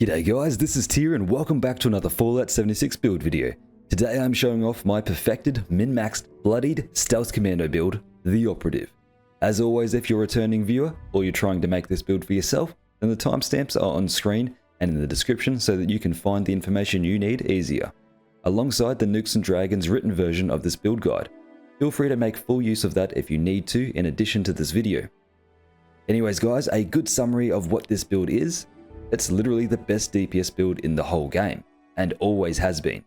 G'day guys, this is Tier and welcome back to another Fallout 76 build video. Today I'm showing off my perfected, min-maxed, bloodied stealth commando build, the Operative. As always, if you're a returning viewer or you're trying to make this build for yourself, then the timestamps are on screen and in the description so that you can find the information you need easier, alongside the Nukes and Dragons written version of this build guide. Feel free to make full use of that if you need to in addition to this video. Anyways guys, a good summary of what this build is. It's literally the best DPS build in the whole game, and always has been.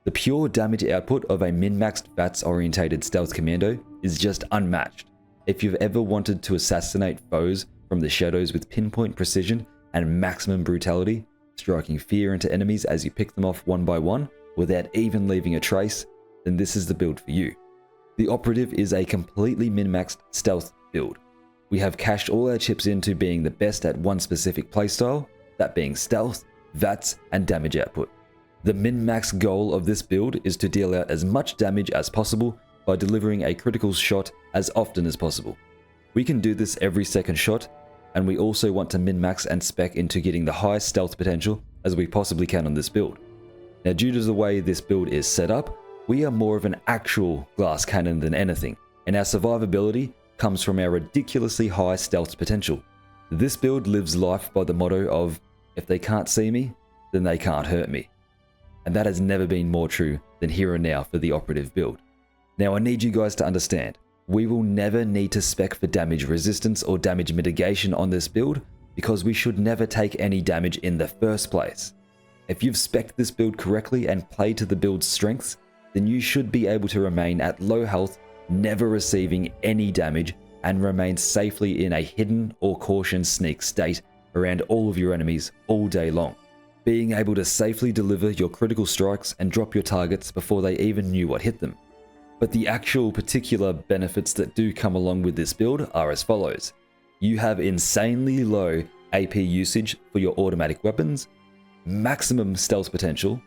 The pure damage output of a min-maxed VATS orientated stealth commando is just unmatched. If you've ever wanted to assassinate foes from the shadows with pinpoint precision and maximum brutality, striking fear into enemies as you pick them off one by one without even leaving a trace, then this is the build for you. The Operative is a completely min-maxed stealth build. We have cashed all our chips into being the best at one specific playstyle, that being stealth, VATS, and damage output. The min-max goal of this build is to deal out as much damage as possible by delivering a critical shot as often as possible. We can do this every second shot, and we also want to min-max and spec into getting the highest stealth potential as we possibly can on this build. Now, due to the way this build is set up, we are more of an actual glass cannon than anything, and our survivability comes from our ridiculously high stealth potential. This build lives life by the motto of, if they can't see me, then they can't hurt me. And that has never been more true than here and now for the Operative build. Now I need you guys to understand, we will never need to spec for damage resistance or damage mitigation on this build because we should never take any damage in the first place. If you've spec'd this build correctly and played to the build's strengths, then you should be able to remain at low health, never receiving any damage, and remain safely in a hidden or caution sneak state around all of your enemies all day long, being able to safely deliver your critical strikes and drop your targets before they even knew what hit them. But the actual particular benefits that do come along with this build are as follows. You have insanely low AP usage for your automatic weapons, maximum stealth potential,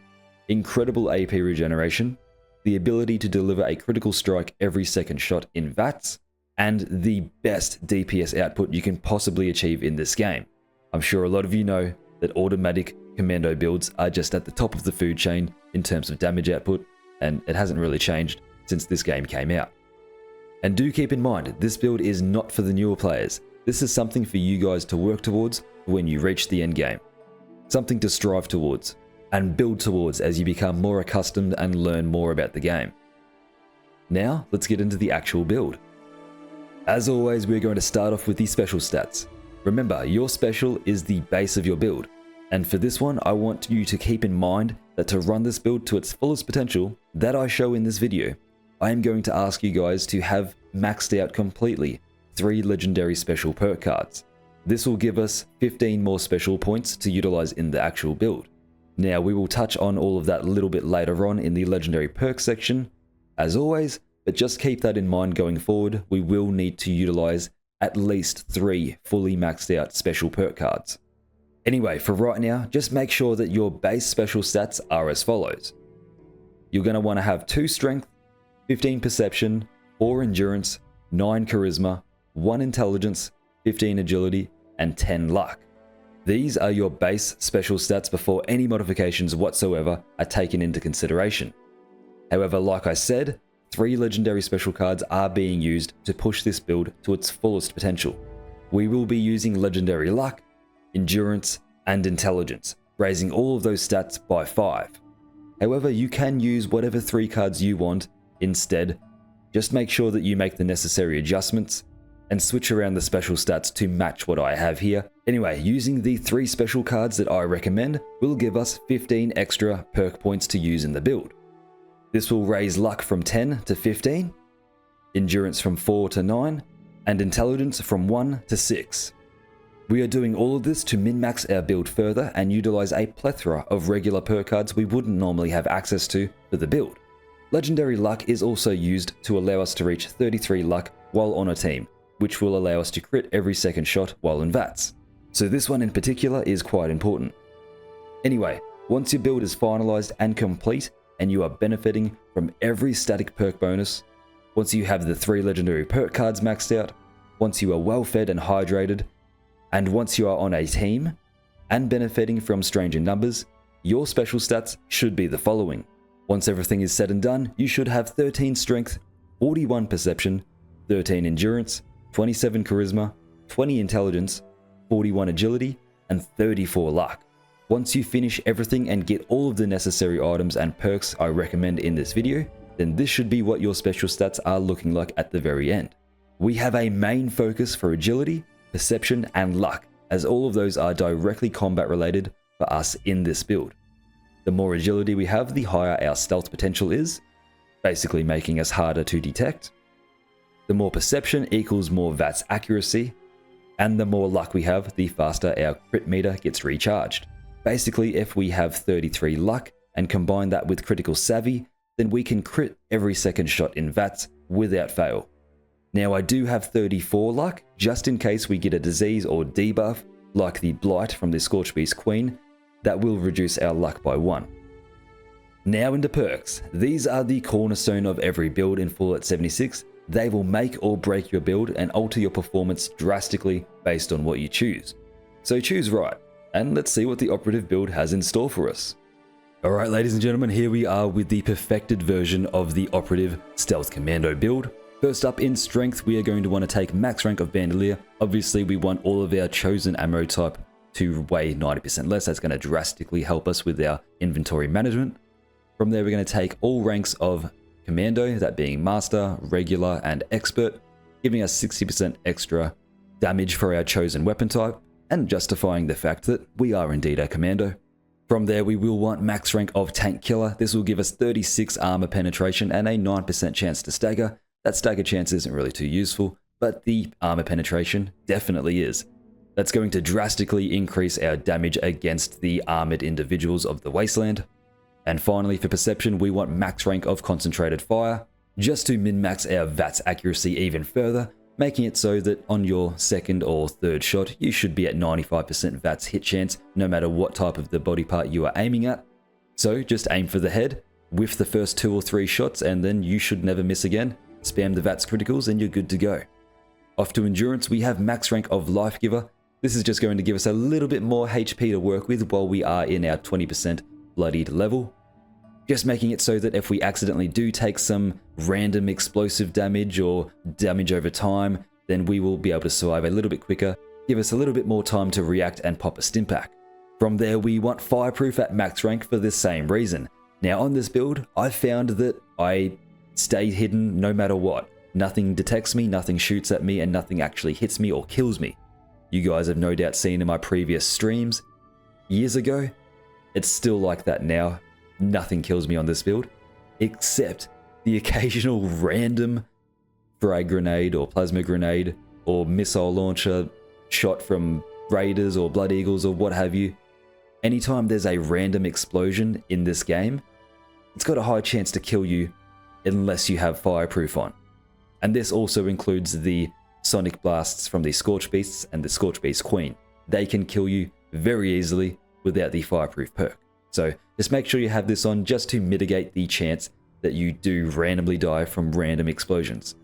incredible AP regeneration, the ability to deliver a critical strike every second shot in VATS, and the best DPS output you can possibly achieve in this game. I'm sure a lot of you know that automatic commando builds are just at the top of the food chain in terms of damage output, and it hasn't really changed since this game came out. And do keep in mind, this build is not for the newer players. This is something for you guys to work towards when you reach the end game. Something to strive towards and build towards as you become more accustomed and learn more about the game. Now, let's get into the actual build. As always, we're going to start off with the special stats. Remember, your special is the base of your build, and for this one, I want you to keep in mind that to run this build to its fullest potential that I show in this video, I am going to ask you guys to have maxed out completely 3 legendary special perk cards. This will give us 15 more special points to utilize in the actual build. Now, we will touch on all of that a little bit later on in the legendary perk section, as always, but just keep that in mind going forward. We will need to utilize at least 3 fully maxed out special perk cards. Anyway, for right now, just make sure that your base special stats are as follows. You're going to want to have 2 strength, 15 perception, 4 endurance, 9 charisma, 1 intelligence, 15 agility, and 10 luck. These are your base special stats before any modifications whatsoever are taken into consideration. However, like I said, 3 legendary special cards are being used to push this build to its fullest potential. We will be using legendary luck, endurance, and intelligence, raising all of those stats by 5. However, you can use whatever 3 cards you want instead. Just make sure that you make the necessary adjustments and switch around the special stats to match what I have here. Anyway, using the 3 special cards that I recommend will give us 15 extra perk points to use in the build. This will raise luck from 10 to 15, endurance from 4 to 9, and intelligence from 1 to 6. We are doing all of this to min-max our build further and utilize a plethora of regular perk cards we wouldn't normally have access to for the build. Legendary luck is also used to allow us to reach 33 luck while on a team, which will allow us to crit every second shot while in VATS. So this one in particular is quite important. Anyway, once your build is finalized and complete and you are benefiting from every static perk bonus, once you have the 3 legendary perk cards maxed out, once you are well fed and hydrated, and once you are on a team, and benefiting from stranger numbers, your special stats should be the following. Once everything is said and done, you should have 13 strength, 41 perception, 13 endurance, 27 charisma, 20 intelligence, 41 agility, and 34 luck. Once you finish everything and get all of the necessary items and perks I recommend in this video, then this should be what your special stats are looking like at the very end. We have a main focus for agility, perception, and luck, as all of those are directly combat related for us in this build. The more agility we have, the higher our stealth potential is, basically making us harder to detect. The more perception equals more VATS accuracy, and the more luck we have, the faster our crit meter gets recharged. Basically, if we have 33 luck and combine that with critical savvy, then we can crit every second shot in VATS without fail. Now I do have 34 luck, just in case we get a disease or debuff, like the Blight from the Scorchbeast Queen, that will reduce our luck by 1. Now into perks. These are the cornerstone of every build in Fallout 76. They will make or break your build and alter your performance drastically based on what you choose. So choose right, and let's see what the operative build has in store for us. Alright ladies and gentlemen, here we are with the perfected version of the operative Stealth Commando build. First up in strength, we are going to want to take max rank of Bandolier. Obviously we want all of our chosen ammo type to weigh 90% less. That's going to drastically help us with our inventory management. From there we're going to take all ranks of Commando, that being Master, Regular, and Expert, giving us 60% extra damage for our chosen weapon type, and justifying the fact that we are indeed a Commando. From there we will want max rank of Tank Killer. This will give us 36 armor penetration and a 9% chance to stagger. That stagger chance isn't really too useful, but the armor penetration definitely is. That's going to drastically increase our damage against the armored individuals of the Wasteland. And finally, for perception, we want max rank of Concentrated Fire, just to min-max our VATS accuracy even further, making it so that on your second or third shot, you should be at 95% VATS hit chance, no matter what type of the body part you are aiming at. So just aim for the head, whiff the first 2 or 3 shots, and then you should never miss again. Spam the VATS criticals and you're good to go. Off to endurance, we have max rank of Life Giver. This is just going to give us a little bit more HP to work with while we are in our 20% Bloodied level. Just making it so that if we accidentally do take some random explosive damage or damage over time, then we will be able to survive a little bit quicker, give us a little bit more time to react and pop a Stimpak. From there we want Fireproof at max rank for the same reason. Now on this build, I've found that I stay hidden no matter what. Nothing detects me, nothing shoots at me, and nothing actually hits me or kills me. You guys have no doubt seen in my previous streams years ago. It's still like that now. Nothing kills me on this build, except the occasional random frag grenade or plasma grenade or missile launcher shot from Raiders or Blood Eagles or what have you. Anytime there's a random explosion in this game, it's got a high chance to kill you unless you have Fireproof on. And this also includes the Sonic Blasts from the Scorchbeasts and the Scorchbeast Queen. They can kill you very easily without the Fireproof perk. So just make sure you have this on just to mitigate the chance that you do randomly die from random explosions.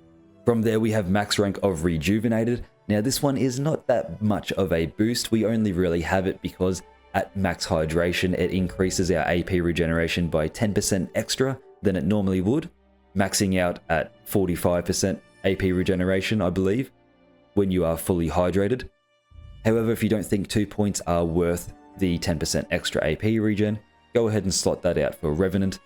From there we have max rank of Rejuvenated. Now this one is not that much of a boost. We only really have it because at max hydration it increases our AP regeneration by 10% extra than it normally would, maxing out at 45% AP regeneration, I believe, when you are fully hydrated. However, if you don't think 2 points are worth the 10% extra AP regen, go ahead and slot that out for Revenant.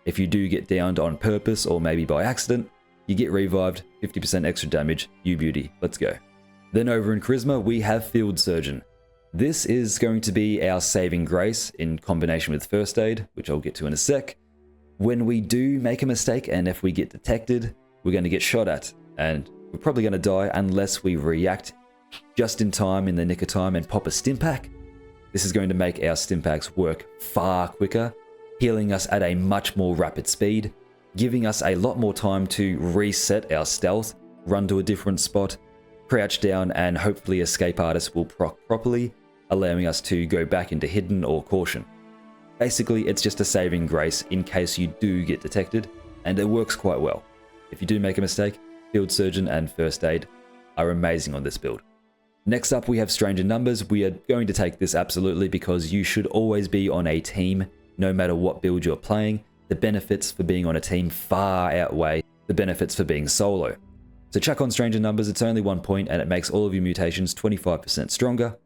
If you do get downed on purpose or maybe by accident, you get revived, 50% extra damage, you beauty, let's go. Then over in Charisma, we have Field Surgeon. This is going to be our saving grace in combination with First Aid, which I'll get to in a sec. When we do make a mistake and if we get detected, we're going to get shot at, and we're probably going to die unless we react just in time, in the nick of time, and pop a Stimpak. This is going to make our Stimpaks work far quicker, healing us at a much more rapid speed, giving us a lot more time to reset our stealth, run to a different spot, crouch down, and hopefully Escape Artist will proc properly, allowing us to go back into Hidden or Caution. Basically, it's just a saving grace in case you do get detected, and it works quite well. If you do make a mistake, Field Surgeon and First Aid are amazing on this build. Next up, we have Stranger Numbers. We are going to take this absolutely because you should always be on a team, no matter what build you're playing. The benefits for being on a team far outweigh the benefits for being solo. So chuck on Stranger Numbers, it's only 1 point and it makes all of your mutations 25% stronger.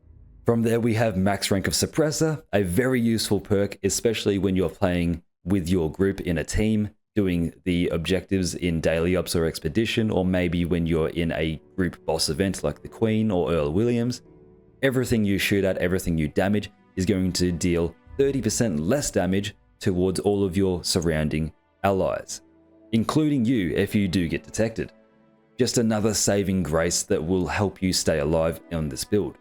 From there we have Max Rank of Suppressor, a very useful perk, especially when you're playing with your group in a team, doing the objectives in Daily Ops or Expedition, or maybe when you're in a group boss event like the Queen or Earl Williams. Everything you shoot at, everything you damage is going to deal 30% less damage towards all of your surrounding allies, including you if you do get detected. Just another saving grace that will help you stay alive on this build.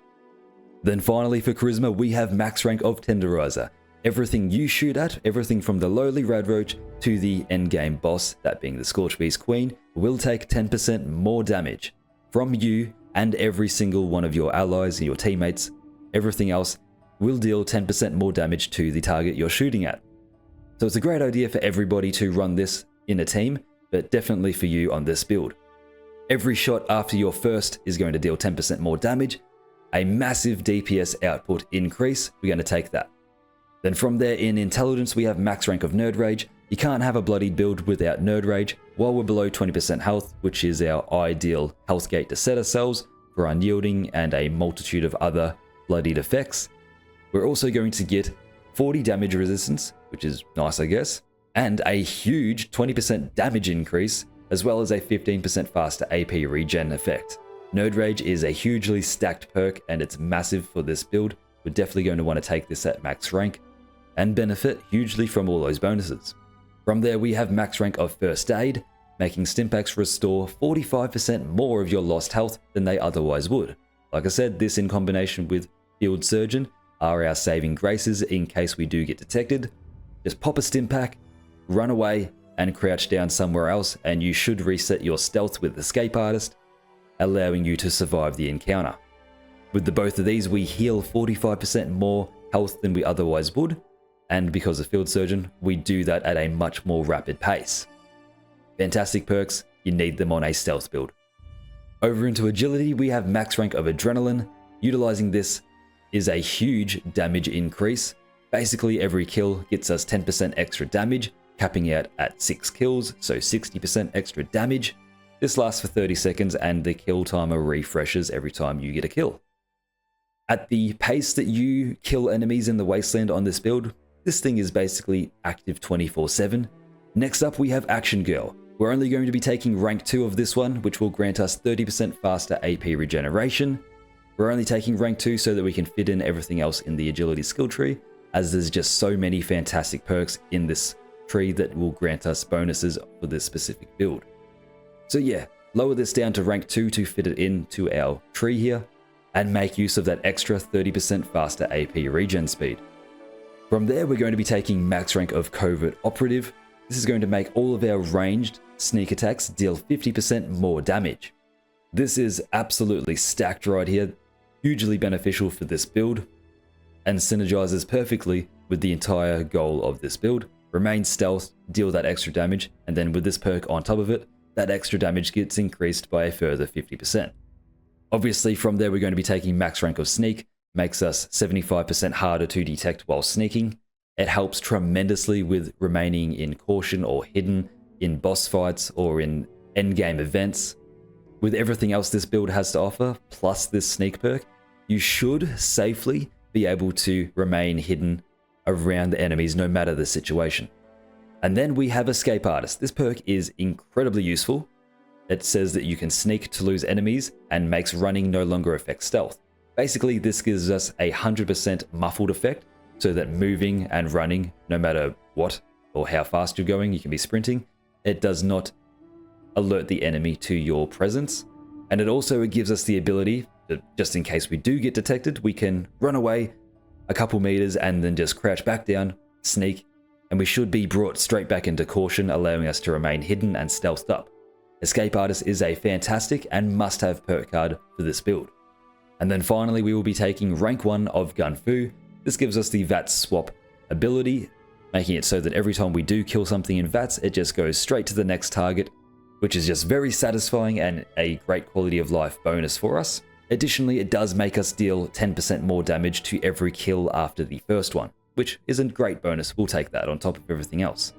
Then finally for Charisma, we have Max Rank of Tenderizer. Everything you shoot at, everything from the lowly Radroach to the endgame boss, that being the Scorchbeast Queen, will take 10% more damage from you and every single one of your allies and your teammates. Everything else will deal 10% more damage to the target you're shooting at. So it's a great idea for everybody to run this in a team, but definitely for you on this build. Every shot after your first is going to deal 10% more damage, a massive DPS output increase. We're going to take that. Then from there in Intelligence, we have Max Rank of Nerd Rage. You can't have a Bloodied build without Nerd Rage. While we're below 20% health, which is our ideal health gate to set ourselves for Unyielding and a multitude of other Bloodied effects, we're also going to get 40 damage resistance, which is nice I guess, and a huge 20% damage increase, as well as a 15% faster AP regen effect. Nerd Rage is a hugely stacked perk and it's massive for this build. We're definitely going to want to take this at max rank and benefit hugely from all those bonuses. From there we have Max Rank of First Aid, making Stimpaks restore 45% more of your lost health than they otherwise would. Like I said, this in combination with Field Surgeon are our saving graces in case we do get detected. Just pop a Stimpak, run away and crouch down somewhere else, and you should reset your stealth with Escape Artist, allowing you to survive the encounter. With the both of these, we heal 45% more health than we otherwise would, and because of Field Surgeon, we do that at a much more rapid pace. Fantastic perks, you need them on a stealth build. Over into Agility, we have Max Rank of Adrenaline. Utilizing this is a huge damage increase. Basically every kill gets us 10% extra damage, capping out at 6 kills, so 60% extra damage. This lasts for 30 seconds and the kill timer refreshes every time you get a kill. At the pace that you kill enemies in the Wasteland on this build, this thing is basically active 24/7. Next up we have Action Girl. We're only going to be taking rank 2 of this one, which will grant us 30% faster AP regeneration. We're only taking rank 2 so that we can fit in everything else in the agility skill tree, as there's just so many fantastic perks in this tree that will grant us bonuses for this specific build. So yeah, lower this down to rank 2 to fit it into our tree here, and make use of that extra 30% faster AP regen speed. From there, we're going to be taking Max Rank of Covert Operative. This is going to make all of our ranged sneak attacks deal 50% more damage. This is absolutely stacked right here, hugely beneficial for this build, and synergizes perfectly with the entire goal of this build. Remain stealth, deal that extra damage, and then with this perk on top of it, that extra damage gets increased by a further 50%. Obviously from there we're going to be taking Max Rank of Sneak, makes us 75% harder to detect while sneaking. It helps tremendously with remaining in caution or hidden in boss fights or in endgame events. With everything else this build has to offer, plus this sneak perk, you should safely be able to remain hidden around the enemies no matter the situation. And then we have Escape Artist. This perk is incredibly useful. It says that you can sneak to lose enemies and makes running no longer affect stealth. Basically, this gives us a 100% muffled effect, so that moving and running, no matter what or how fast you're going, you can be sprinting, it does not alert the enemy to your presence. And it also gives us the ability that just in case we do get detected, we can run away a couple meters and then just crouch back down, sneak, and we should be brought straight back into caution, allowing us to remain hidden and stealthed up. Escape Artist is a fantastic and must-have perk card for this build. And then finally we will be taking rank 1 of Gun Fu. This gives us the VATS swap ability, making it so that every time we do kill something in VATS, it just goes straight to the next target, which is just very satisfying and a great quality of life bonus for us. Additionally, it does make us deal 10% more damage to every kill after the first one, which is a great bonus. We'll take that on top of everything else.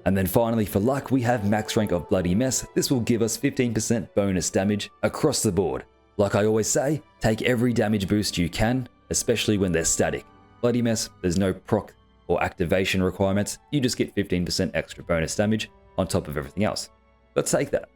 And then finally, for luck, we have max rank of Bloody Mess. This will give us 15% bonus damage across the board. Like I always say, take every damage boost you can, especially when they're static. Bloody Mess, there's no proc or activation requirements. You just get 15% extra bonus damage on top of everything else. Let's take that.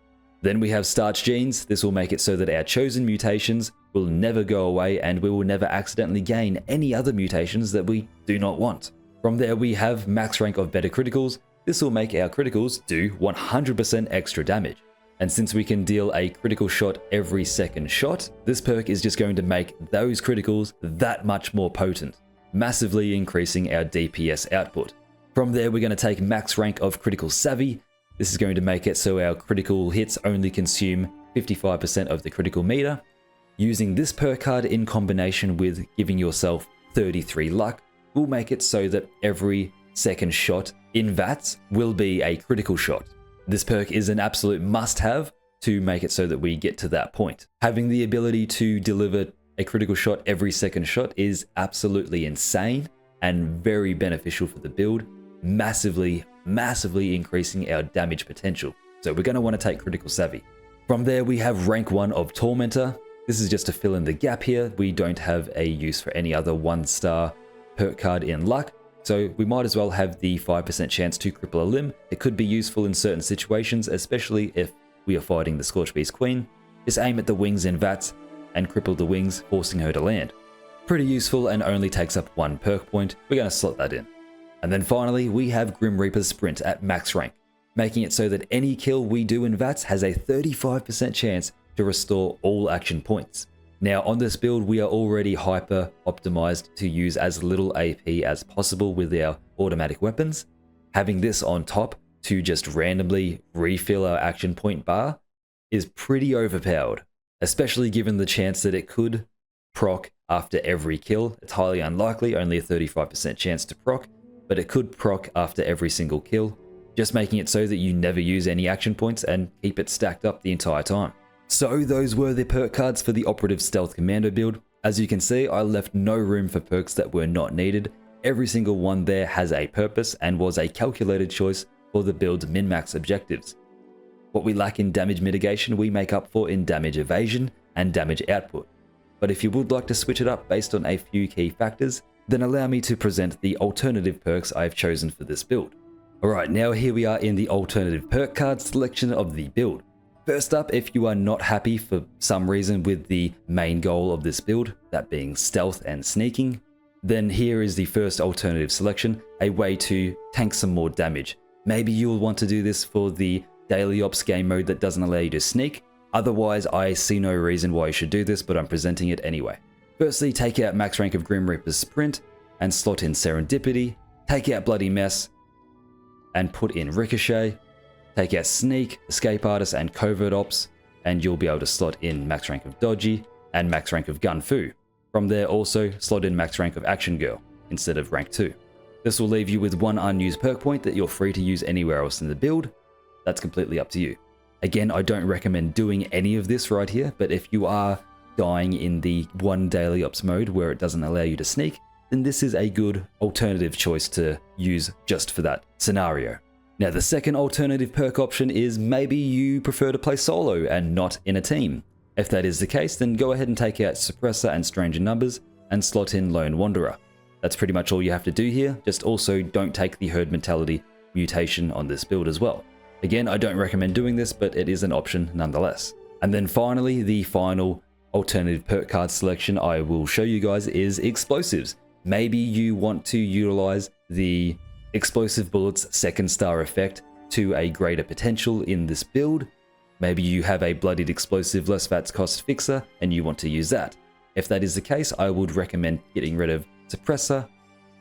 Then we have Starch Genes. This will make it so that our chosen mutations will never go away and we will never accidentally gain any other mutations that we do not want. From there we have max rank of Better Criticals. This will make our criticals do 100% extra damage. And since we can deal a critical shot every second shot, this perk is just going to make those criticals that much more potent, massively increasing our DPS output. From there we're going to take max rank of Critical Savvy. This is going to make it so our critical hits only consume 55% of the critical meter. Using this perk card in combination with giving yourself 33 luck will make it so that every second shot in VATS will be a critical shot. This perk is an absolute must-have to make it so that we get to that point. Having the ability to deliver a critical shot every second shot is absolutely insane and very beneficial for the build, massively increasing our damage potential. So we're going to want to take Critical Savvy. From there we have rank 1 of Tormentor. This is just to fill in the gap here. We don't have a use for any other 1-star perk card in luck, so we might as well have the 5% chance to cripple a limb. It could be useful in certain situations, especially if we are fighting the Scorchbeast Queen. Just aim at the wings in VATS and cripple the wings, forcing her to land. Pretty useful and only takes up 1 perk point. We're going to slot that in. And then finally, we have Grim Reaper's Sprint at max rank, making it so that any kill we do in VATS has a 35% chance to restore all action points. Now on this build, we are already hyper optimized to use as little AP as possible with our automatic weapons. Having this on top to just randomly refill our action point bar is pretty overpowered, especially given the chance that it could proc after every kill. It's highly unlikely, only a 35% chance to proc, but it could proc after every single kill, just making it so that you never use any action points and keep it stacked up the entire time. So those were the perk cards for the Operative Stealth Commando build. As you can see, I left no room for perks that were not needed. Every single one there has a purpose and was a calculated choice for the build's min-max objectives. What we lack in damage mitigation, we make up for in damage evasion and damage output. But if you would like to switch it up based on a few key factors, then allow me to present the alternative perks I have chosen for this build. Alright, now here we are in the alternative perk card selection of the build. First up, if you are not happy for some reason with the main goal of this build, that being stealth and sneaking, then here is the first alternative selection, a way to tank some more damage. Maybe you'll want to do this for the daily ops game mode that doesn't allow you to sneak. Otherwise, I see no reason why you should do this, but I'm presenting it anyway. Firstly, take out max rank of Grim Reaper's Sprint and slot in Serendipity. Take out Bloody Mess and put in Ricochet. Take out Sneak, Escape Artist and Covert Ops, and you'll be able to slot in max rank of Dodgy and max rank of Gun Fu. From there also slot in max rank of Action Girl instead of rank 2. This will leave you with 1 unused perk point that you're free to use anywhere else in the build. That's completely up to you. Again, I don't recommend doing any of this right here, but if you are dying in the 1 daily ops mode where it doesn't allow you to sneak, then this is a good alternative choice to use just for that scenario. Now the second alternative perk option is maybe you prefer to play solo and not in a team. If that is the case, then go ahead and take out Suppressor and Stranger Numbers and slot in Lone Wanderer. That's pretty much all you have to do here, just also don't take the Herd Mentality mutation on this build as well. Again, I don't recommend doing this, but it is an option nonetheless. And then finally, the final alternative perk card selection I will show you guys is Explosives. Maybe you want to utilize the Explosive Bullets 2nd star effect to a greater potential in this build. Maybe you have a Bloodied Explosive less VATS cost fixer and you want to use that. If that is the case, I would recommend getting rid of Suppressor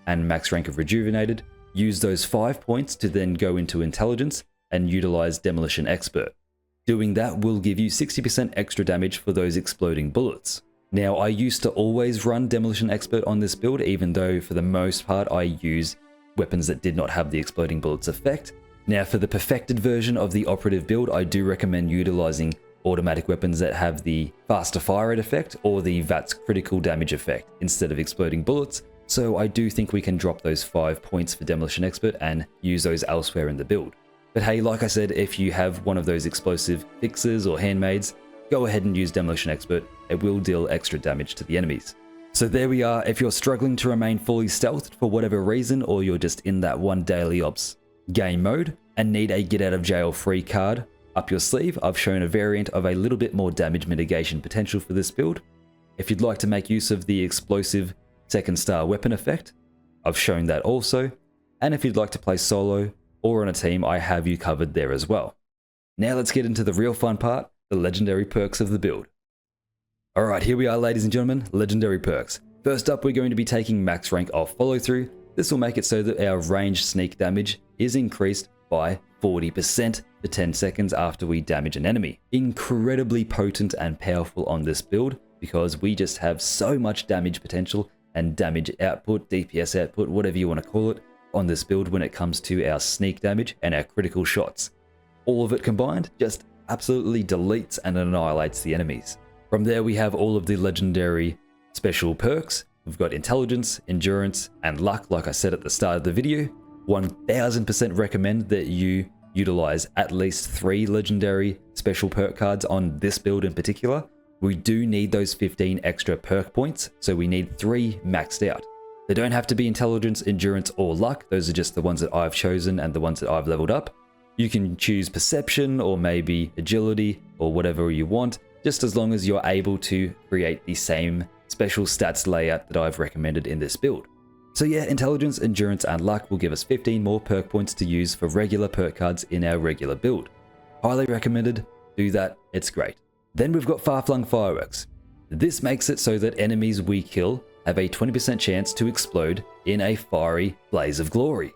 and max rank of Rejuvenated. Use those 5 points to then go into Intelligence and utilize Demolition Expert. Doing that will give you 60% extra damage for those exploding bullets. Now, I used to always run Demolition Expert on this build, even though for the most part I use weapons that did not have the exploding bullets effect. Now, for the perfected version of the operative build, I do recommend utilizing automatic weapons that have the faster fire rate effect or the VATS critical damage effect instead of exploding bullets. So I do think we can drop those 5 points for Demolition Expert and use those elsewhere in the build. But hey, like I said, if you have one of those explosive fixes or handmaids, go ahead and use Demolition Expert. It will deal extra damage to the enemies. So there we are. If you're struggling to remain fully stealthed for whatever reason, or you're just in that one daily ops game mode and need a get out of jail free card up your sleeve, I've shown a variant of a little bit more damage mitigation potential for this build. If you'd like to make use of the explosive second star weapon effect, I've shown that also. And if you'd like to play solo or on a team, I have you covered there as well. Now let's get into the real fun part, the legendary perks of the build. Alright, here we are ladies and gentlemen, legendary perks. First up, we're going to be taking max rank off follow through. This will make it so that our range sneak damage is increased by 40% for 10 seconds after we damage an enemy. Incredibly potent and powerful on this build because we just have so much damage potential and damage output, DPS output, whatever you want to call it, on this build when it comes to our sneak damage and our critical shots. All of it combined just absolutely deletes and annihilates the enemies. From there we have all of the legendary special perks. We've got intelligence, endurance, and luck like I said at the start of the video. 1000% recommend that you utilize at least 3 legendary special perk cards on this build in particular. We do need those 15 extra perk points, so we need 3 maxed out. They don't have to be intelligence, endurance, or luck. Those are just the ones that I've chosen and the ones that I've leveled up. You can choose perception or maybe agility or whatever you want, just as long as you're able to create the same special stats layout that I've recommended in this build. So yeah, intelligence, endurance, and luck will give us 15 more perk points to use for regular perk cards in our regular build. Highly recommended, do that, it's great. Then we've got far-flung fireworks. This makes it so that enemies we kill have a 20% chance to explode in a fiery blaze of glory.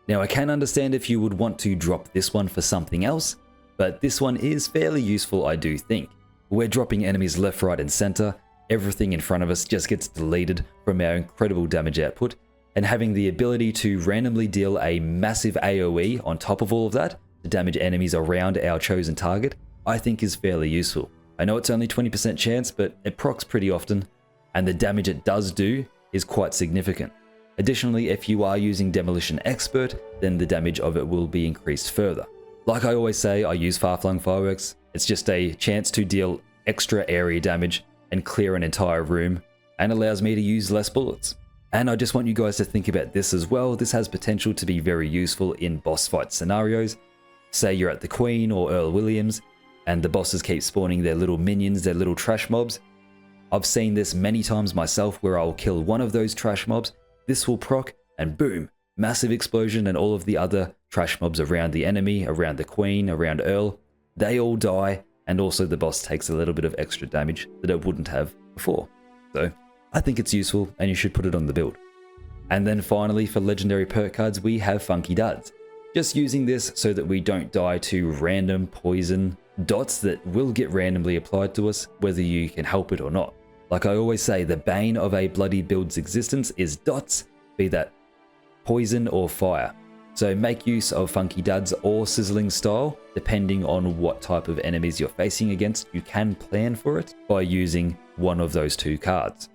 Now I can understand if you would want to drop this one for something else, but this one is fairly useful I do think. We're dropping enemies left, right, and center. Everything in front of us just gets deleted from our incredible damage output, and having the ability to randomly deal a massive AoE on top of all of that to damage enemies around our chosen target, I think is fairly useful. I know it's only 20% chance, but it procs pretty often, and the damage it does do is quite significant. Additionally, if you are using Demolition Expert, then the damage of it will be increased further. Like I always say, I use far-flung fireworks. It's just a chance to deal extra area damage and clear an entire room, and allows me to use less bullets. And I just want you guys to think about this as well. This has potential to be very useful in boss fight scenarios. Say you're at the Queen or Earl Williams, and the bosses keep spawning their little minions, their little trash mobs. I've seen this many times myself where I'll kill one of those trash mobs, this will proc, and boom, massive explosion, and all of the other trash mobs around the enemy, around the Queen, around Earl, they all die, and also the boss takes a little bit of extra damage that it wouldn't have before. So I think it's useful and you should put it on the build. And then finally for legendary perk cards we have Funky Duds. Just using this so that we don't die to random poison dots that will get randomly applied to us whether you can help it or not. Like I always say, the bane of a bloody build's existence is dots, be that poison or fire. So make use of Funky Duds or Sizzling Style, depending on what type of enemies you're facing against. You can plan for it by using one of those 2 cards.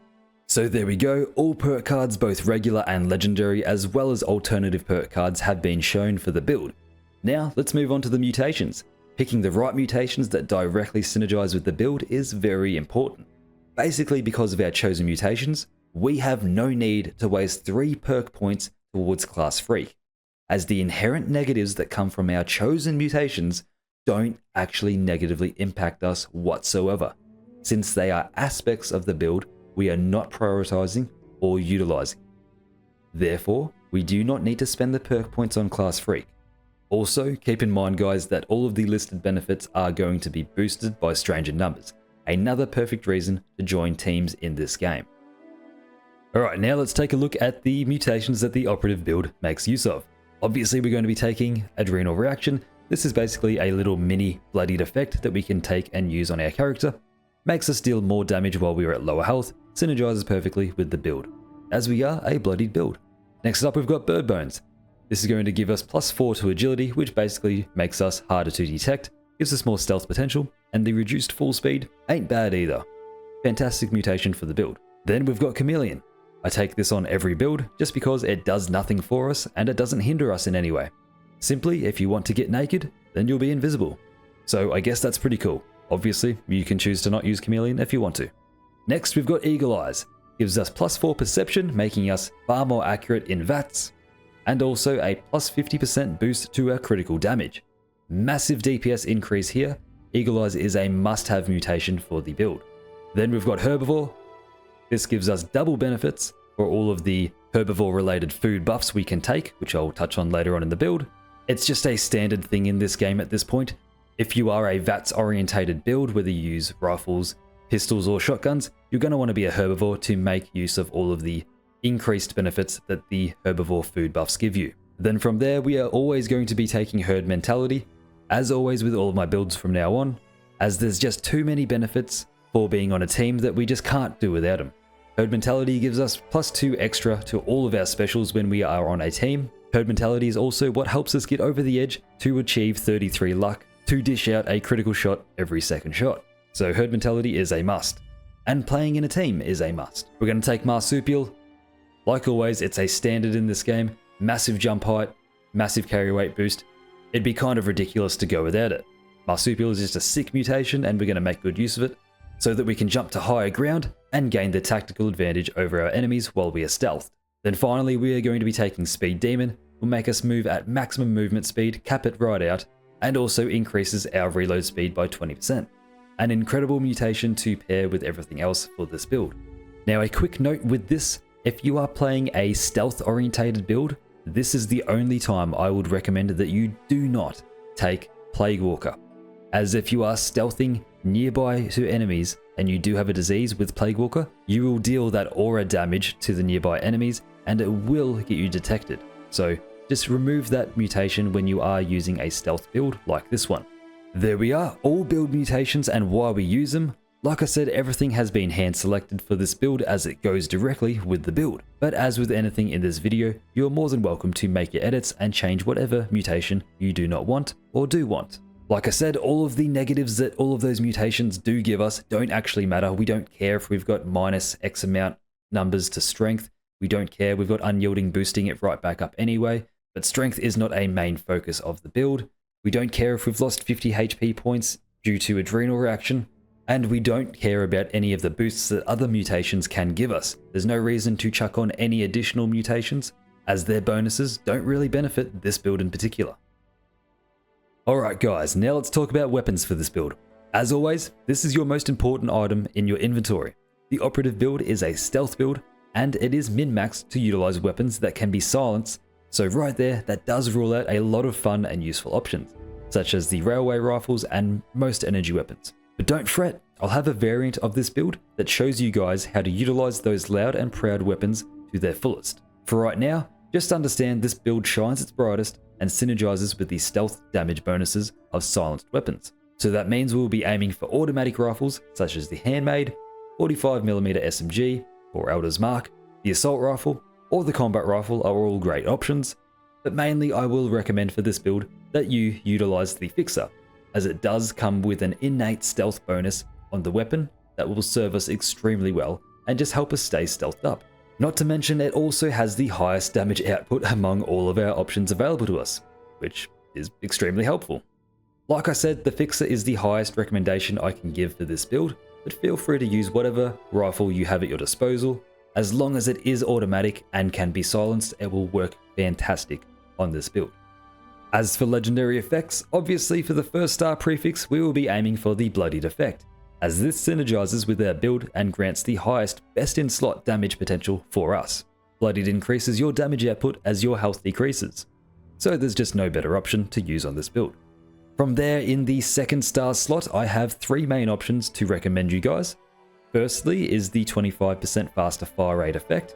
So there we go, all perk cards, both regular and legendary, as well as alternative perk cards have been shown for the build. Now let's move on to the mutations. Picking the right mutations that directly synergize with the build is very important. Basically, because of our chosen mutations, we have no need to waste 3 perk points towards Class Freak, as the inherent negatives that come from our chosen mutations don't actually negatively impact us whatsoever, since they are aspects of the build we are not prioritizing or utilizing. Therefore, we do not need to spend the perk points on Class Freak. Also, keep in mind guys that all of the listed benefits are going to be boosted by stranger numbers, another perfect reason to join teams in this game. Alright, now let's take a look at the mutations that the operative build makes use of. Obviously we're going to be taking Adrenal Reaction. This is basically a little mini Bloodied effect that we can take and use on our character. Makes us deal more damage while we are at lower health, synergizes perfectly with the build, as we are a Bloodied build. Next up we've got Bird Bones. This is going to give us +4 to agility, which basically makes us harder to detect, gives us more stealth potential, and the reduced full speed ain't bad either. Fantastic mutation for the build. Then we've got Chameleon. I take this on every build just because it does nothing for us and it doesn't hinder us in any way. Simply, if you want to get naked, then you'll be invisible. So I guess that's pretty cool. Obviously, you can choose to not use Chameleon if you want to. Next, we've got Eagle Eyes. Gives us +4 perception, making us far more accurate in VATS, and also a +50% boost to our critical damage. Massive DPS increase here. Eagle Eyes is a must-have mutation for the build. Then we've got Herbivore. This gives us double benefits for all of the herbivore-related food buffs we can take, which I'll touch on later on in the build. It's just a standard thing in this game at this point. If you are a VATS-orientated build, whether you use rifles, pistols, or shotguns, you're going to want to be a herbivore to make use of all of the increased benefits that the herbivore food buffs give you. Then from there, we are always going to be taking herd mentality, as always with all of my builds from now on, as there's just too many benefits for being on a team that we just can't do without them. Herd mentality gives us +2 extra to all of our specials when we are on a team. Herd mentality is also what helps us get over the edge to achieve 33 luck to dish out a critical shot every second shot. So herd mentality is a must. And playing in a team is a must. We're going to take Marsupial. Like always, it's a standard in this game. Massive jump height, massive carry weight boost. It'd be kind of ridiculous to go without it. Marsupial is just a sick mutation and we're going to make good use of it so that we can jump to higher ground and gain the tactical advantage over our enemies while we are stealthed. Then finally, we are going to be taking Speed Demon. Will make us move at maximum movement speed, cap it right out, and also increases our reload speed by 20%. An incredible mutation to pair with everything else for this build. Now a quick note with this, if you are playing a stealth orientated build, this is the only time I would recommend that you do not take Plague Walker. As if you are stealthing nearby to enemies and you do have a disease with Plague Walker, you will deal that aura damage to the nearby enemies and it will get you detected. So just remove that mutation when you are using a stealth build like this one. There we are, all build mutations and why we use them. Like I said, everything has been hand selected for this build as it goes directly with the build. But as with anything in this video, you're more than welcome to make your edits and change whatever mutation you do not want or do want. Like I said, all of the negatives that all of those mutations do give us don't actually matter. We don't care if we've got minus X amount numbers to strength. We don't care, we've got unyielding boosting it right back up anyway. But strength is not a main focus of the build. We don't care if we've lost 50 HP points due to adrenal reaction. And we don't care about any of the boosts that other mutations can give us. There's no reason to chuck on any additional mutations, as their bonuses don't really benefit this build in particular. Alright guys, now let's talk about weapons for this build. As always, this is your most important item in your inventory. The operative build is a stealth build, and it is min-maxed to utilize weapons that can be silenced, so right there, that does rule out a lot of fun and useful options, such as the railway rifles and most energy weapons. But don't fret, I'll have a variant of this build that shows you guys how to utilize those loud and proud weapons to their fullest. For right now, just understand this build shines its brightest and synergizes with the stealth damage bonuses of silenced weapons. So that means we'll be aiming for automatic rifles such as the handmade, 45mm SMG or Elder's Mark, the assault rifle, or the combat rifle are all great options, but mainly I will recommend for this build that you utilize the fixer, as it does come with an innate stealth bonus on the weapon that will serve us extremely well and just help us stay stealthed up. Not to mention it also has the highest damage output among all of our options available to us, which is extremely helpful. Like I said, the fixer is the highest recommendation I can give for this build, but feel free to use whatever rifle you have at your disposal. As long as it is automatic and can be silenced, it will work fantastic on this build. As for legendary effects, obviously for the first star prefix, we will be aiming for the Bloodied effect, as this synergizes with our build and grants the highest best in slot damage potential for us. Bloodied increases your damage output as your health decreases, so there's just no better option to use on this build. From there, in the second star slot, I have 3 main options to recommend you guys. Firstly is the 25% faster fire rate effect,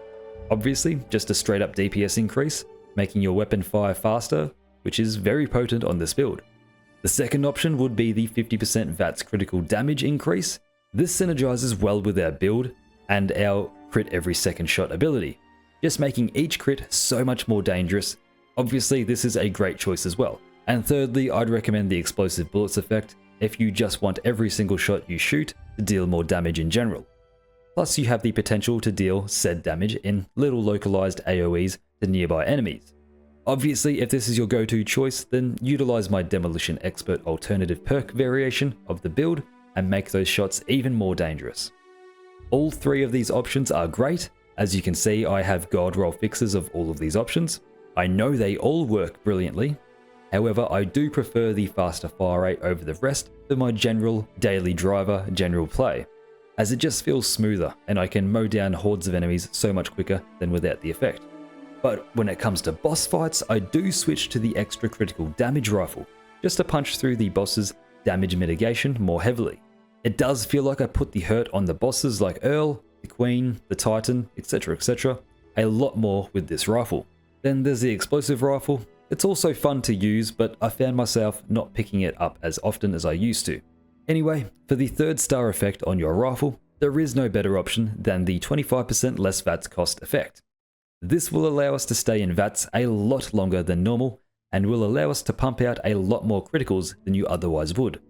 obviously just a straight up DPS increase, making your weapon fire faster, which is very potent on this build. The second option would be the 50% VATS critical damage increase. This synergizes well with our build and our crit every second shot ability, just making each crit so much more dangerous. Obviously this is a great choice as well. And thirdly, I'd recommend the explosive bullets effect, if you just want every single shot you shoot to deal more damage in general. Plus you have the potential to deal said damage in little localized AoEs to nearby enemies. Obviously, if this is your go-to choice, then utilize my Demolition Expert alternative perk variation of the build and make those shots even more dangerous. All three of these options are great. As you can see, I have god roll fixes of all of these options. I know they all work brilliantly. However, I do prefer the faster fire rate over the rest for my general daily driver general play, as it just feels smoother and I can mow down hordes of enemies so much quicker than without the effect. But when it comes to boss fights, I do switch to the extra critical damage rifle, just to punch through the boss's damage mitigation more heavily. It does feel like I put the hurt on the bosses like Earl, the Queen, the Titan, etc, a lot more with this rifle. Then there's the explosive rifle. It's also fun to use, but I found myself not picking it up as often as I used to. Anyway, for the 3rd star effect on your rifle, there is no better option than the 25% less VATS cost effect. This will allow us to stay in VATS a lot longer than normal, and will allow us to pump out a lot more criticals than you otherwise would,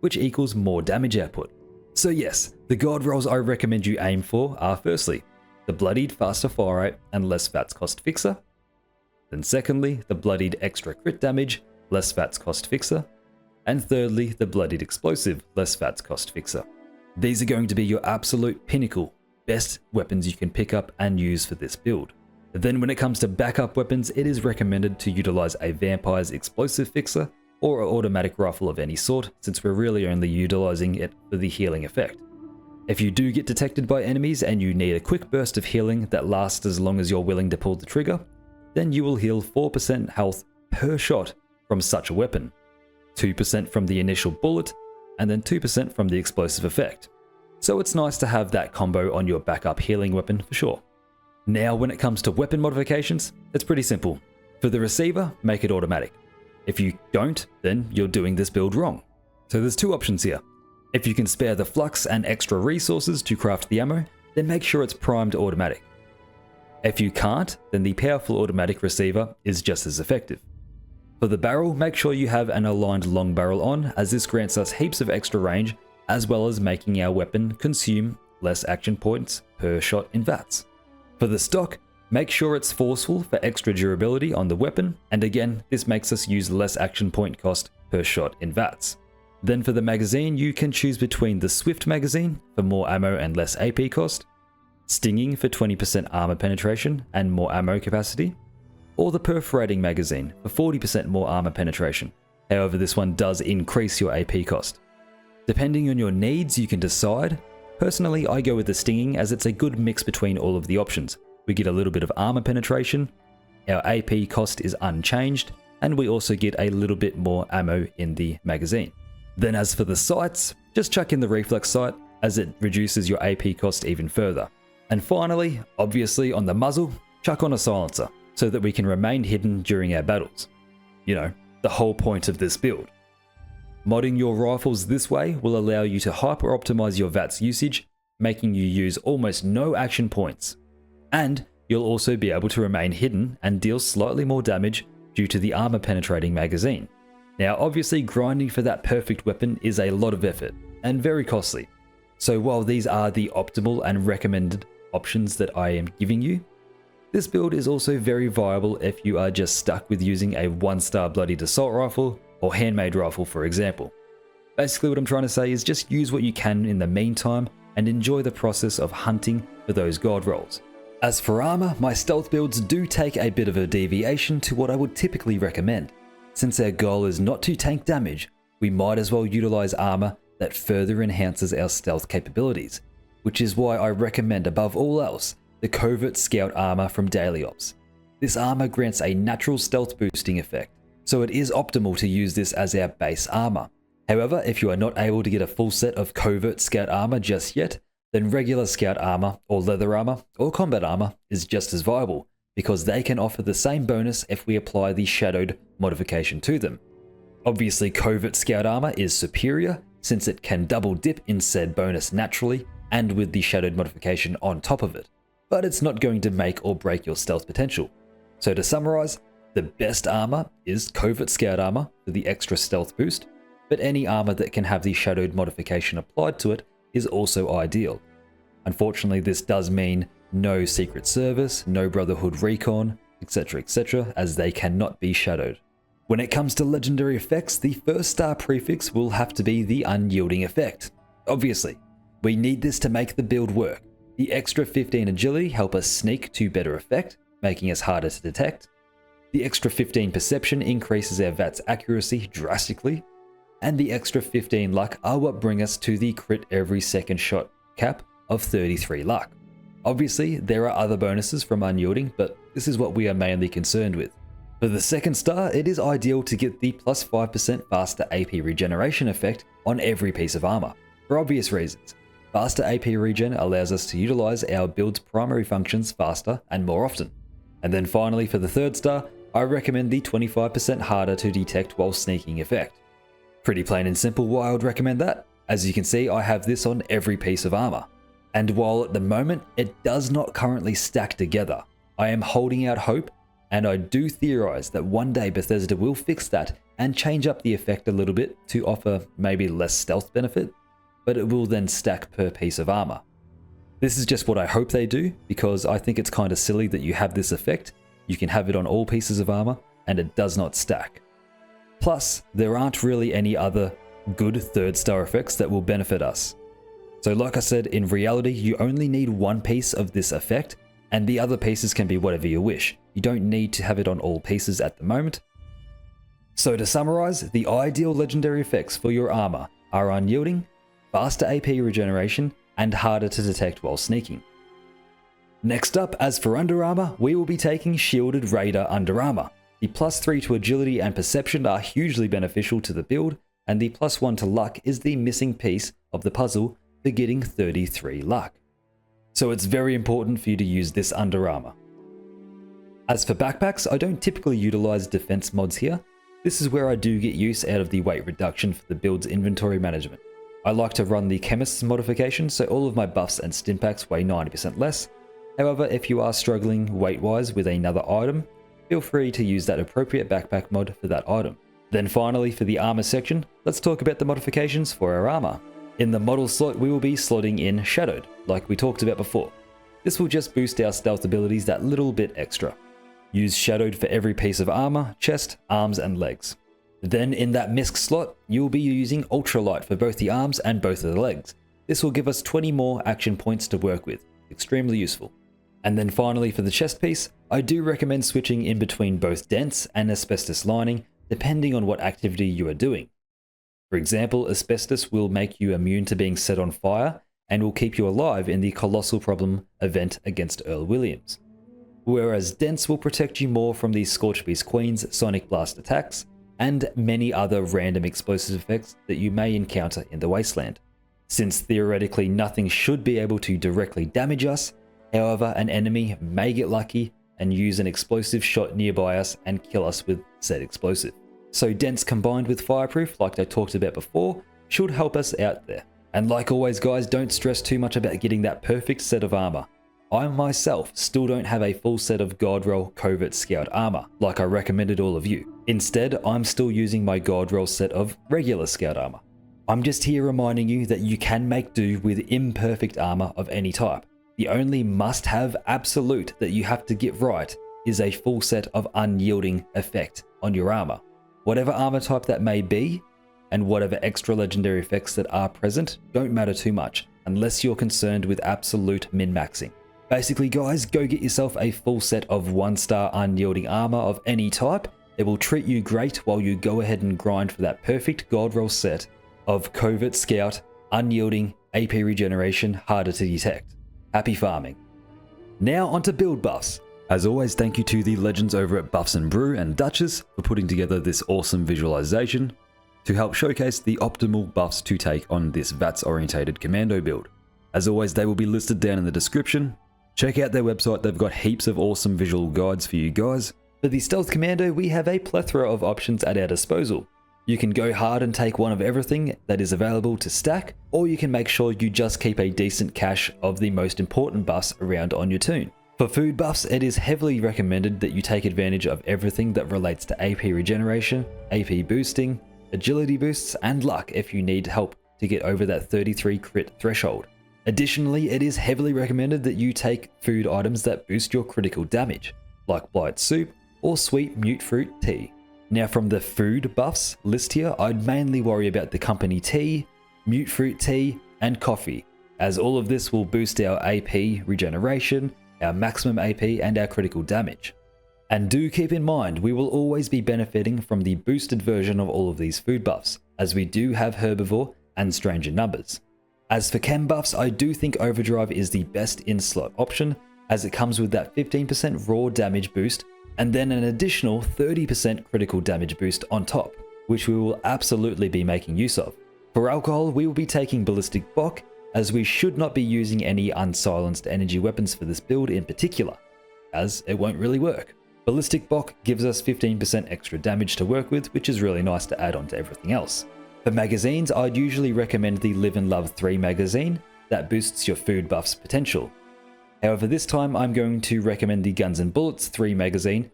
which equals more damage output. So yes, the god rolls I recommend you aim for are firstly, the Bloodied faster fire rate and less VATS cost fixer. Then secondly, the Bloodied extra crit damage, less VATS cost fixer. And thirdly, the Bloodied explosive, less VATS cost fixer. These are going to be your absolute pinnacle, best weapons you can pick up and use for this build. Then when it comes to backup weapons, it is recommended to utilize a Vampire's explosive fixer or an automatic rifle of any sort, since we're really only utilizing it for the healing effect. If you do get detected by enemies and you need a quick burst of healing that lasts as long as you're willing to pull the trigger, then you will heal 4% health per shot from such a weapon, 2% from the initial bullet, and then 2% from the explosive effect. So it's nice to have that combo on your backup healing weapon for sure. Now when it comes to weapon modifications, it's pretty simple. For the receiver, make it automatic. If you don't, then you're doing this build wrong. So there's two options here. If you can spare the flux and extra resources to craft the ammo, then make sure it's primed automatic. If you can't, then the powerful automatic receiver is just as effective. For the barrel, make sure you have an aligned long barrel on, as this grants us heaps of extra range, as well as making our weapon consume less action points per shot in VATS. For the stock, make sure it's forceful for extra durability on the weapon, and again, this makes us use less action point cost per shot in VATS. Then for the magazine, you can choose between the Swift magazine for more ammo and less AP cost, Stinging for 20% armor penetration and more ammo capacity, or the Perforating magazine for 40% more armor penetration. However, this one does increase your AP cost. Depending on your needs, you can decide. Personally, I go with the Stinging as it's a good mix between all of the options. We get a little bit of armor penetration, our AP cost is unchanged, and we also get a little bit more ammo in the magazine. Then as for the sights, just chuck in the reflex sight as it reduces your AP cost even further. And finally, obviously on the muzzle, chuck on a silencer so that we can remain hidden during our battles. You know, the whole point of this build. Modding your rifles this way will allow you to hyper optimize your VATS usage, making you use almost no action points. And you'll also be able to remain hidden and deal slightly more damage due to the armor penetrating magazine. Now obviously grinding for that perfect weapon is a lot of effort and very costly. So while these are the optimal and recommended options that I am giving you, this build is also very viable if you are just stuck with using a 1-star Bloodied assault rifle or handmade rifle for example. Basically what I'm trying to say is just use what you can in the meantime and enjoy the process of hunting for those god rolls. As for armor, my stealth builds do take a bit of a deviation to what I would typically recommend. Since our goal is not to tank damage, we might as well utilize armor that further enhances our stealth capabilities, which is why I recommend above all else the Covert Scout armor from Daily Ops. This armor grants a natural stealth boosting effect, so it is optimal to use this as our base armor. However, if you are not able to get a full set of Covert Scout armor just yet, then regular Scout armor or leather armor or combat armor is just as viable, because they can offer the same bonus if we apply the shadowed modification to them. Obviously Covert Scout armor is superior since it can double dip in said bonus naturally and with the shadowed modification on top of it, but it's not going to make or break your stealth potential. So to summarize, the best armor is Covert Scout armor for the extra stealth boost. but any armor that can have the shadowed modification applied to it is also ideal. Unfortunately, this does mean no Secret Service, no Brotherhood Recon, etc., as they cannot be shadowed. When it comes to legendary effects, the first star prefix will have to be the unyielding effect. Obviously, we need this to make the build work. The extra 15 agility help us sneak to better effect, making us harder to detect. The extra 15 perception increases our VAT's accuracy drastically, and the extra 15 luck are what bring us to the crit every second shot cap of 33 luck. Obviously, there are other bonuses from unyielding, but this is what we are mainly concerned with. For the second star, it is ideal to get the plus 5% faster AP regeneration effect on every piece of armor, for obvious reasons. Faster AP regen allows us to utilize our build's primary functions faster and more often. And then finally, for the third star, I recommend the 25% harder to detect while sneaking effect. Pretty plain and simple why I would recommend that. As you can see, I have this on every piece of armor. And while at the moment it does not currently stack together, I am holding out hope, and I do theorize that one day Bethesda will fix that and change up the effect a little bit to offer maybe less stealth benefit, but it will then stack per piece of armor. This is just what I hope they do, because I think it's kind of silly that you have this effect, you can have it on all pieces of armor, and it does not stack. Plus, there aren't really any other good third star effects that will benefit us. So like I said, in reality, you only need one piece of this effect, and the other pieces can be whatever you wish. You don't need to have it on all pieces at the moment. So to summarize, the ideal legendary effects for your armor are unyielding, faster AP regeneration, and harder to detect while sneaking. Next up, as for under armor, we will be taking Shielded Raider under armor. The plus 3 to agility and perception are hugely beneficial to the build, and the plus 1 to luck is the missing piece of the puzzle for getting 33 luck. So it's very important for you to use this under armor. As for backpacks, I don't typically utilize defense mods here. This is where I do get use out of the weight reduction for the build's inventory management. I like to run the chemist's modification, so all of my buffs and stimpaks weigh 90% less. However, if you are struggling weight-wise with another item, feel free to use that appropriate backpack mod for that item. Then finally, for the armor section, let's talk about the modifications for our armor. In the model slot, we will be slotting in Shadowed, like we talked about before. This will just boost our stealth abilities that little bit extra. Use Shadowed for every piece of armor, chest, arms, and legs. Then in that misc slot, you will be using Ultralight for both the arms and both of the legs. This will give us 20 more action points to work with, extremely useful. And then finally for the chest piece, I do recommend switching in between both dense and asbestos lining, depending on what activity you are doing. For example, asbestos will make you immune to being set on fire and will keep you alive in the Colossal Problem event against Earl Williams. Whereas dense will protect you more from the Scorchbeast Queen's Sonic Blast attacks and many other random explosive effects that you may encounter in the Wasteland. Since theoretically nothing should be able to directly damage us, however, an enemy may get lucky and use an explosive shot nearby us and kill us with said explosive. So dense combined with fireproof, like I talked about before, should help us out there. And like always guys, don't stress too much about getting that perfect set of armor. I myself still don't have a full set of God Roll Covert Scout armor, like I recommended all of you. Instead, I'm still using my God Roll set of regular Scout armor. I'm just here reminding you that you can make do with imperfect armor of any type. The only must-have absolute that you have to get right is a full set of unyielding effect on your armor. Whatever armor type that may be, and whatever extra legendary effects that are present don't matter too much, unless you're concerned with absolute min-maxing. Basically guys, go get yourself a full set of 1-star unyielding armor of any type. It will treat you great while you go ahead and grind for that perfect God Roll set of Covert Scout, unyielding, AP regeneration, harder to detect. Happy farming. Now onto build buffs. As always, thank you to the legends over at Buffs N Brew and Duchess for putting together this awesome visualization to help showcase the optimal buffs to take on this VATS orientated Commando build. As always, they will be listed down in the description. Check out their website, they've got heaps of awesome visual guides for you guys. For the Stealth Commando, we have a plethora of options at our disposal. You can go hard and take one of everything that is available to stack, or you can make sure you just keep a decent cache of the most important buffs around on your toon. For food buffs, it is heavily recommended that you take advantage of everything that relates to AP regeneration, AP boosting, agility boosts, and luck if you need help to get over that 33 crit threshold. Additionally, it is heavily recommended that you take food items that boost your critical damage, like Blight Soup or Sweet Mute Fruit Tea. Now from the food buffs list here, I'd mainly worry about the company tea, Mute Fruit Tea, and coffee, as all of this will boost our AP regeneration, our maximum AP, and our critical damage. And do keep in mind, we will always be benefiting from the boosted version of all of these food buffs, as we do have Herbivore and Stranger Numbers. As for chem buffs, I do think Overdrive is the best in-slot option, as it comes with that 15% raw damage boost, and then an additional 30% critical damage boost on top, which we will absolutely be making use of. For alcohol, we will be taking Ballistic Bock, as we should not be using any unsilenced energy weapons for this build in particular, as it won't really work. Ballistic Bock gives us 15% extra damage to work with, which is really nice to add on to everything else. For magazines, I'd usually recommend the Live and Love 3 magazine, that boosts your food buffs potential. However, this time I'm going to recommend the Guns and Bullets 3 magazine,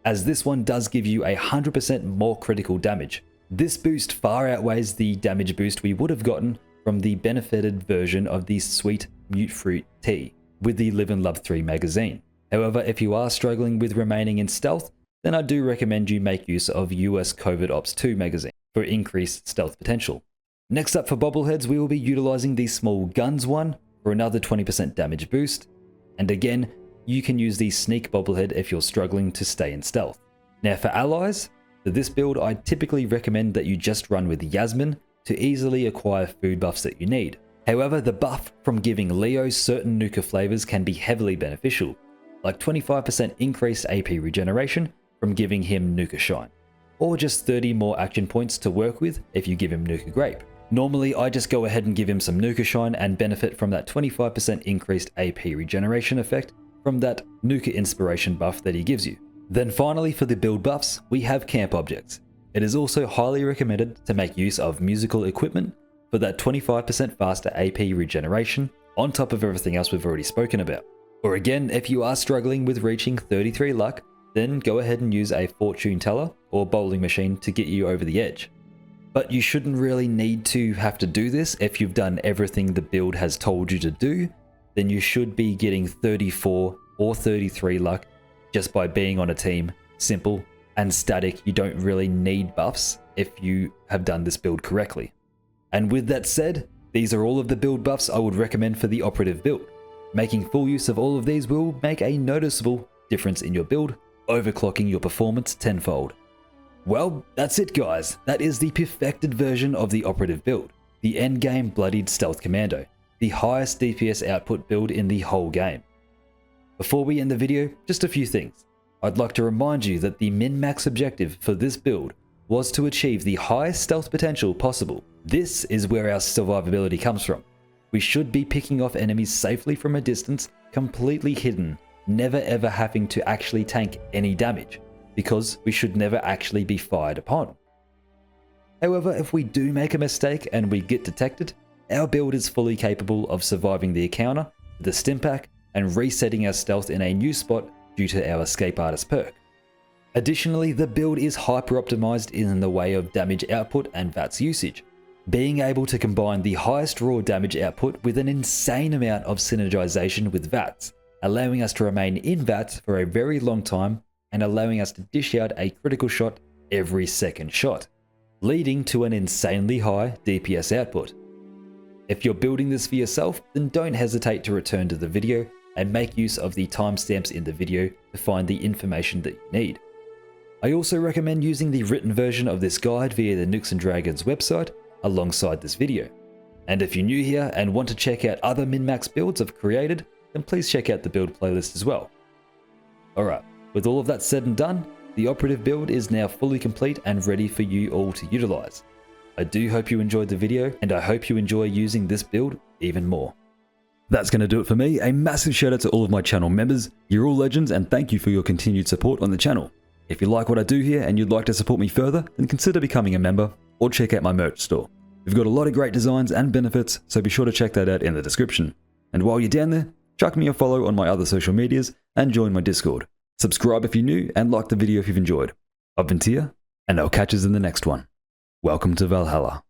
as this one does give you 100% more critical damage. This boost far outweighs the damage boost we would have gotten from the benefited version of the Sweet Mute Fruit Tea with the Live and Love 3 magazine. However, if you are struggling with remaining in stealth, then I do recommend you make use of US Covert Ops 2 magazine for increased stealth potential. Next up for bobbleheads, we will be utilizing the Small Guns one for another 20% damage boost, and again, you can use the Sneak bobblehead if you're struggling to stay in stealth. Now for allies, for this build I typically recommend that you just run with Yasmin to easily acquire food buffs that you need. However, the buff from giving Leo certain Nuka flavors can be heavily beneficial, like 25% increased AP regeneration from giving him Nuka Shine, or just 30 more action points to work with if you give him Nuka Grape. Normally, I just go ahead and give him some Nuka Shine and benefit from that 25% increased AP regeneration effect from that Nuka Inspiration buff that he gives you. Then finally, for the build buffs, we have Camp Objects. It is also highly recommended to make use of musical equipment for that 25% faster AP regeneration on top of everything else we've already spoken about. Or again, if you are struggling with reaching 33 luck, then go ahead and use a fortune teller or bowling machine to get you over the edge. But you shouldn't really need to have to do this if you've done everything the build has told you to do, then you should be getting 34 or 33 luck just by being on a team, simple and static. You don't really need buffs if you have done this build correctly. And with that said, these are all of the build buffs I would recommend for the operative build. Making full use of all of these will make a noticeable difference in your build, overclocking your performance tenfold. Well, that's it guys, that is the perfected version of the operative build, the endgame Bloodied Stealth Commando, the highest DPS output build in the whole game. Before we end the video, just a few things. I'd like to remind you that the min-max objective for this build was to achieve the highest stealth potential possible. This is where our survivability comes from. We should be picking off enemies safely from a distance, completely hidden, never ever having to actually tank any damage, because we should never actually be fired upon. However, if we do make a mistake and we get detected, our build is fully capable of surviving the encounter, the Stimpak, and resetting our stealth in a new spot due to our Escape Artist perk. Additionally, the build is hyper optimized in the way of damage output and VATS usage, being able to combine the highest raw damage output with an insane amount of synergization with VATS, allowing us to remain in VATS for a very long time and allowing us to dish out a critical shot every second shot, leading to an insanely high DPS output. If you're building this for yourself, then don't hesitate to return to the video and make use of the timestamps in the video to find the information that you need. I also recommend using the written version of this guide via the Nukes and Dragons website alongside this video. And if you're new here and want to check out other min-max builds I've created, then please check out the build playlist as well. Alright, with all of that said and done, the operative build is now fully complete and ready for you all to utilize. I do hope you enjoyed the video, and I hope you enjoy using this build even more. That's going to do it for me. A massive shout out to all of my channel members. You're all legends, and thank you for your continued support on the channel. If you like what I do here and you'd like to support me further, then consider becoming a member or check out my merch store. We've got a lot of great designs and benefits, so be sure to check that out in the description. And while you're down there, chuck me a follow on my other social medias and join my Discord. Subscribe if you're new and like the video if you've enjoyed. I've been Tia, and I'll catch us in the next one. Welcome to Valhalla.